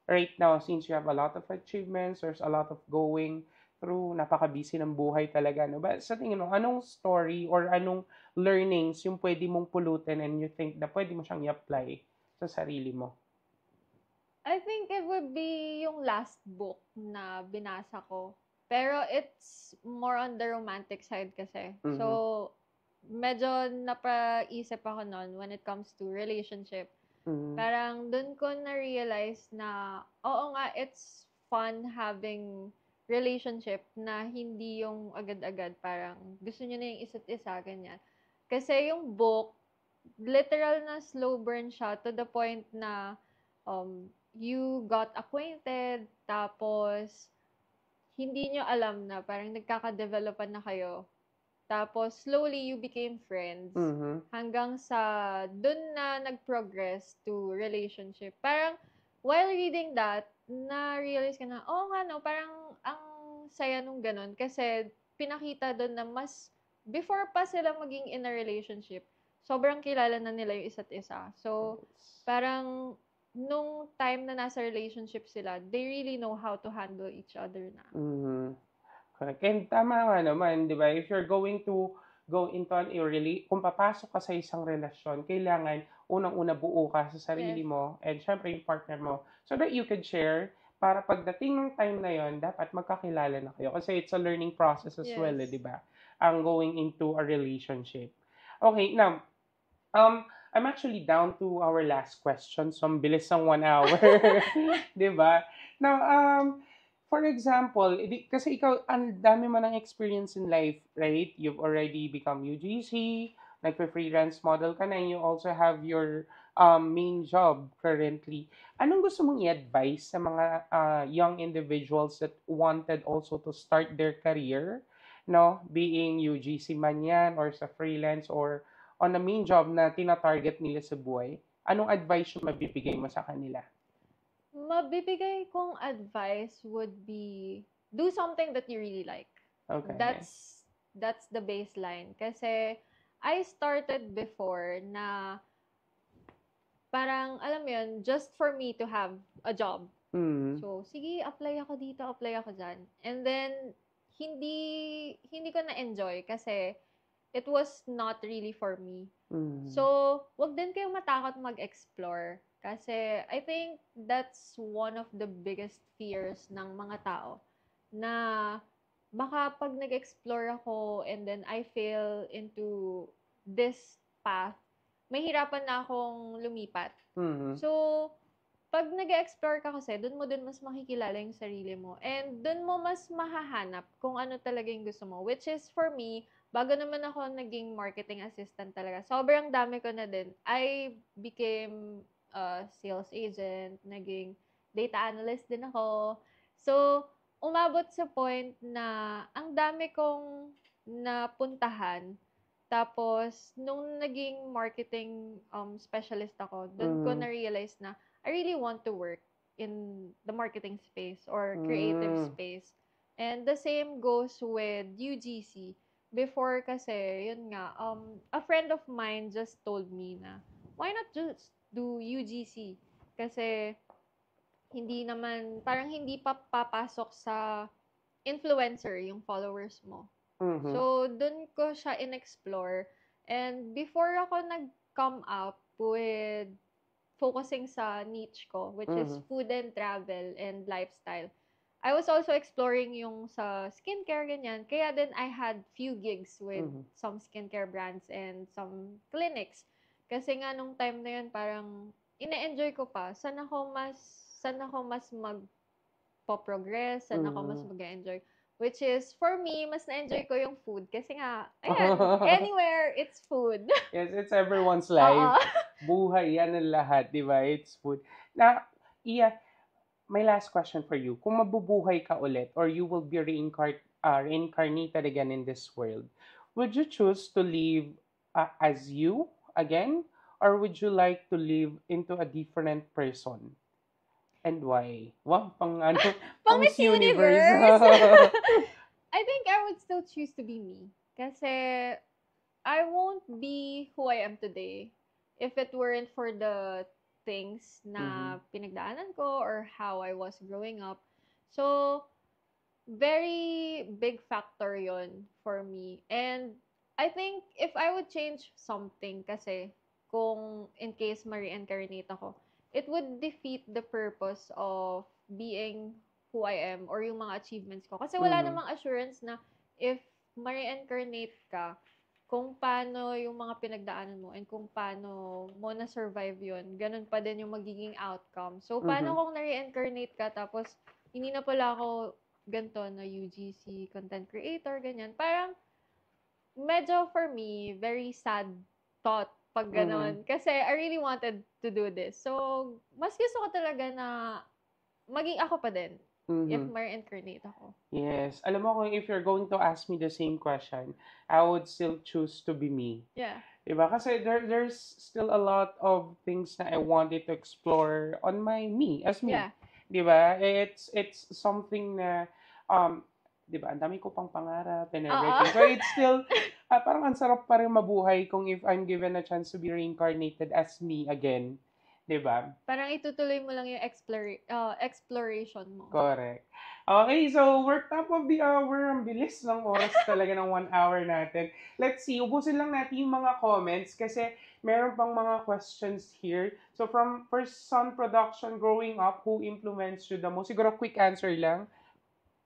right now since you have a lot of achievements, there's a lot of going through, napaka-busy ng buhay talaga, no? But sa tingin mo, anong story or anong learnings yung pwede mong pulutin and you think na pwede mo siyang i-apply sa sarili mo? I think it would be yung last book na binasa ko. Pero it's more on the romantic side kasi. Mhm. So, medyo napaisip ako nun when it comes to relationship. Mhm. Parang dun ko na-realize na, oo nga, it's fun having relationship na hindi yung agad-agad parang gusto niyo na yung isa't isa, ganyan. Kasi yung book, literal na slow burn siya to the point na you got acquainted, tapos hindi nyo alam na parang nagkaka-developan na kayo. Tapos, slowly, you became friends. Mhm. Hanggang sa, dun na nag-progress to relationship. Parang, while reading that, na-realize ka na, oo nga no, parang ang saya nung ganun. Kasi, pinakita dun na mas, before pa sila maging in a relationship, sobrang kilala na nila yung isa't isa. So, Yes. parang, nung time na nasa relationship sila, they really know how to handle each other na. Mhm. Correct. And tama nga naman, 'di ba? If you're going to go into an kung papasok ka sa isang relasyon, kailangan unang-una buo ka sa sarili Yes. mo and syempre yung partner mo so that you could share para pagdating ng time na yon dapat magkakilala na kayo kasi it's a learning process as well, Yes. eh, 'di ba? Ang going into a relationship. Okay, now, um I'm actually down to our last question. So, ang bilis ng 1 hour. Di ba? Now, for example, kasi ikaw, ang dami mo ng experience in life, right? You've already become UGC, nagpe-freelance model ka na, and you also have your main job currently. Anong gusto mong i-advise sa mga young individuals that wanted also to start their career, no? Being UGC man yan, or sa freelance, or on a main job na tina-target nila sa buhay, anong advice yung mabibigay mo sa kanila? Mabibigay kong advice would be do something that you really like. Okay. That's the baseline. Kasi I started before na parang, alam mo yun, just for me to have a job. Mm. So, sige, apply ako dito, apply ako dyan. And then, hindi ko na-enjoy kasi it was not really for me. Mm. So, wag din kayong matakot mag-explore. Kasi I think that's one of the biggest fears ng mga tao. Na baka pag nag-explore ako and then I fail into this path, mahirapan na akong lumipat. Mm. So, pag nag-explore ka kasi, dun mo din mas makikilala yung sarili mo. And dun mo mas mahahanap kung ano talaga yung gusto mo. Which is, for me, bago naman ako naging marketing assistant talaga, sobrang dami ko na din. I became a sales agent, naging data analyst din ako. So, umabot sa point na ang dami kong napuntahan. Tapos, nung naging marketing specialist ako, doon ko Mm. na-realize na I really want to work in the marketing space or creative Mm. space. And the same goes with UGC. Before kasi, yun nga, a friend of mine just told me na, why not just do UGC? Kasi, parang hindi pa papasok sa influencer yung followers mo. Mhm. So, dun ko siya in-explore. And before ako nag-come up with focusing sa niche ko, which is Mhm. food and travel and lifestyle, I was also exploring yung sa skincare, ganyan. Kaya then I had few gigs with Mhm. some skincare brands and some clinics. Kasi nga nung time na yun, parang ine-enjoy ko pa. Saan ako mas magpo-progress, saan ako mas Mhm. mag-enjoy. Which is, for me, mas na-enjoy ko yung food. Kasi nga, ayan, anywhere, it's food. Yes, it's everyone's Oo. life. Buhay, yan ang lahat, di ba? It's food. Na, Iya, my last question for you. Kung mabubuhay ka ulit or you will be reincarnated again in this world, would you choose to live as you again? Or would you like to live into a different person? And why? Wow, pang ano, Pang pang Miss Miss Universe. Universe! I think I would still choose to be me. Kasi I won't be who I am today if it weren't for the things Mhm. na pinagdaanan ko or how I was growing up. So, very big factor yon for me. And I think if I would change something kasi kung in case ma-reincarnate ako, it would defeat the purpose of being who I am or yung mga achievements ko. Kasi wala Mhm. namang assurance na if ma-reincarnate ka, kung paano yung mga pinagdaanan mo and kung paano mo na-survive yun, ganun pa din yung magiging outcome. So, paano Mhm. kung na-reincarnate ka tapos hindi na pala ako ganito na UGC, content creator, ganyan. Parang, medyo for me, very sad thought pag Mhm. ganon. Kasi I really wanted to do this. So, mas gusto ko talaga na maging ako pa din if Mhm. ma-reincarnate ako. Yes. Alam mo kung if you're going to ask me the same question, I would still choose to be me. Yeah. Diba? Kasi there's still a lot of things na I wanted to explore on my me, as me. Yeah. Diba? It's something na, um, diba, ang dami ko pang pangarap and Oo. everything. So it's still, parang ang sarap pa rin mabuhay kung if I'm given a chance to be reincarnated as me again. Diba? Parang itutuloy mo lang yung exploration mo. Correct. Okay, so we're top of the hour. Ang bilis ng oras talaga ng 1 hour natin. Let's see, ubusin lang natin yung mga comments kasi meron pang mga questions here. So from first son production growing up, who influenced you the most? Siguro quick answer lang.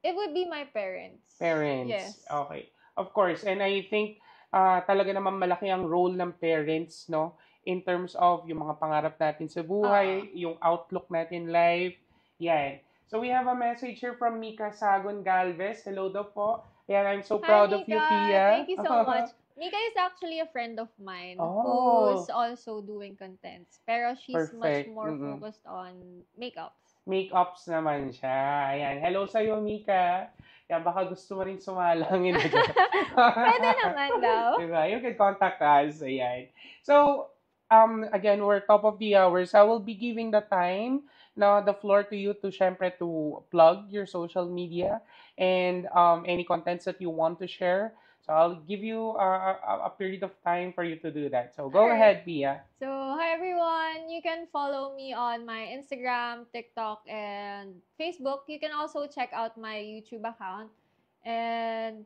It would be my parents. Parents. Yes. Okay. Of course. And I think talaga naman malaki ang role ng parents, no? in terms of yung mga pangarap natin sa buhay, yung outlook natin life. Yan. So we have a message here from Mika Sagon Galvez. Hello daw po. Yan, I'm so Hi, proud of you, Mika. Tia. Thank you so much. Mika is actually a friend of mine who's Oh, also doing contents. Pero she's much perfect. more focused on makeups. Makeups naman siya. Ayan. Hello sa'yo, Mika. Yan, baka gusto mo rin sumalangin na dyan. Pwede naman daw. Diba? You can contact us. Ayan. So, again, we're top of the hour. So I will be giving the time, now the floor to you to, syempre, to plug your social media and any contents that you want to share. So I'll give you a period of time for you to do that. So go Alright. ahead, Pia. So, hi everyone. You can follow me on my Instagram, TikTok, and Facebook. You can also check out my YouTube account. And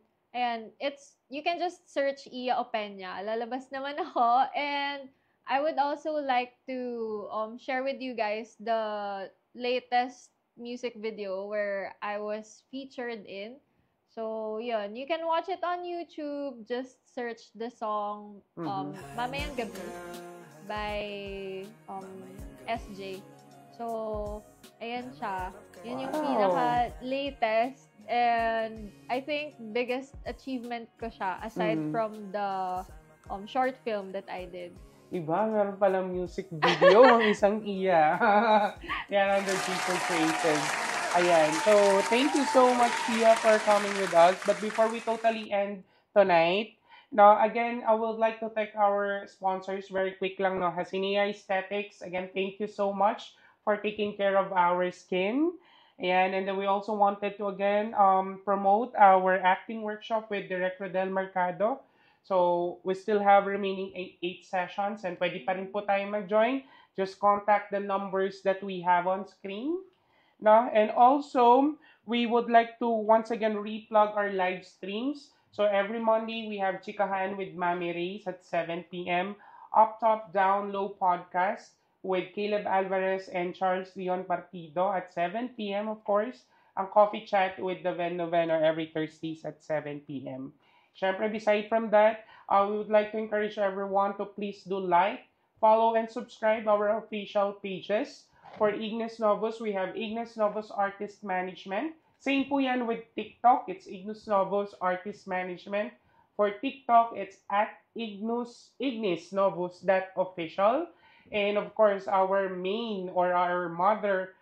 it's you can just search Iya Opeña. Lalabas naman ako. And I would also like to share with you guys the latest music video where I was featured in. So, yun. You can watch it on YouTube. Just search the song Mamayang Gabi by SJ. So, ayan siya. Yun yung Wow. pinaka-latest and I think biggest achievement ko siya aside from the short film that I did. Iba, meron palang music video ang isang Iya. Yan, under People Creative. Ayan. So, thank you so much, Pia, for coming with us. But before we totally end tonight, now, again, I would like to thank our sponsors very quick lang, no? Hasinia Aesthetics. Again, thank you so much for taking care of our skin. And then we also wanted to, again, promote our acting workshop with Direct Rodel Mercado. So, we still have remaining eight sessions and pwede pa rin po tayo mag-join. Just contact the numbers that we have on screen. No? And also, we would like to once again replug our live streams. So every Monday, we have Chikahan with Mami Reyes at 7 p.m. Up Top Down Low podcast with Caleb Alvarez and Charles Leon Partido at 7 p.m. Of course, ang Coffee Chat with the Ven Noveno every Thursdays at 7 p.m. Syempre, beside from that, we would like to encourage everyone to please do like, follow, and subscribe our official pages. For Ignis Novus, we have Ignis Novus Artist Management. Same po yan with TikTok. It's Ignis Novus Artist Management. For TikTok, it's at Ignis Novus official. And of course, our main or our mother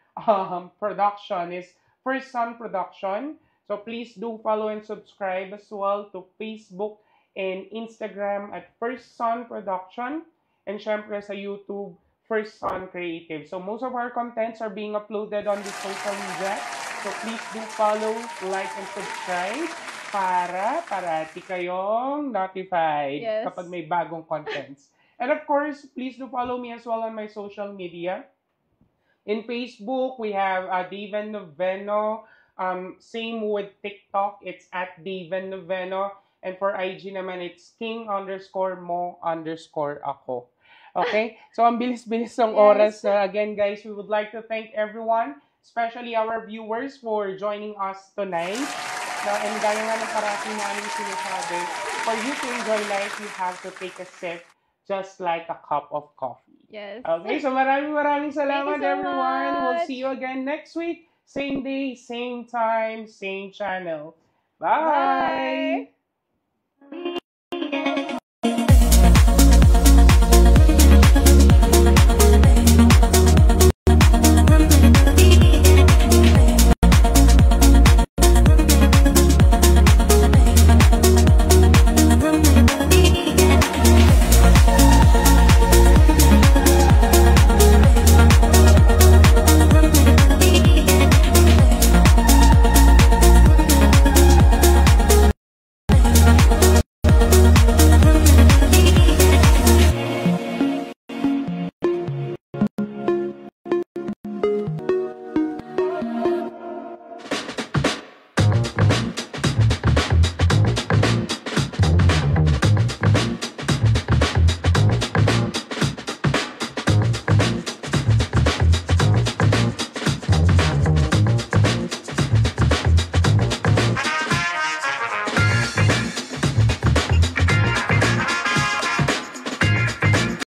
production is First Sun Production. So please do follow and subscribe as well to Facebook and Instagram at First Sun Production. And syempre sa YouTube, First Sun Creative. So most of our contents are being uploaded on the social media. So please do follow, like, and subscribe para parati kayong notified kapag may bagong contents. And of course, please do follow me as well on my social media. In Facebook, we have Daven Noveno. Same with TikTok, it's at Daven Noveno. And for IG naman, it's king_mo_ako. Okay? So, ang bilis-bilis ng oras na. Again, guys, we would like to thank everyone, especially our viewers, for joining us tonight. And gaya nga ng parati namin sinasabi, for you to enjoy life, you have to take a sip just like a cup of coffee. Yes. Okay, so maraming salamat, Thank you so everyone. We'll much. see you again next week. Same day, same time, same channel. Bye! Bye.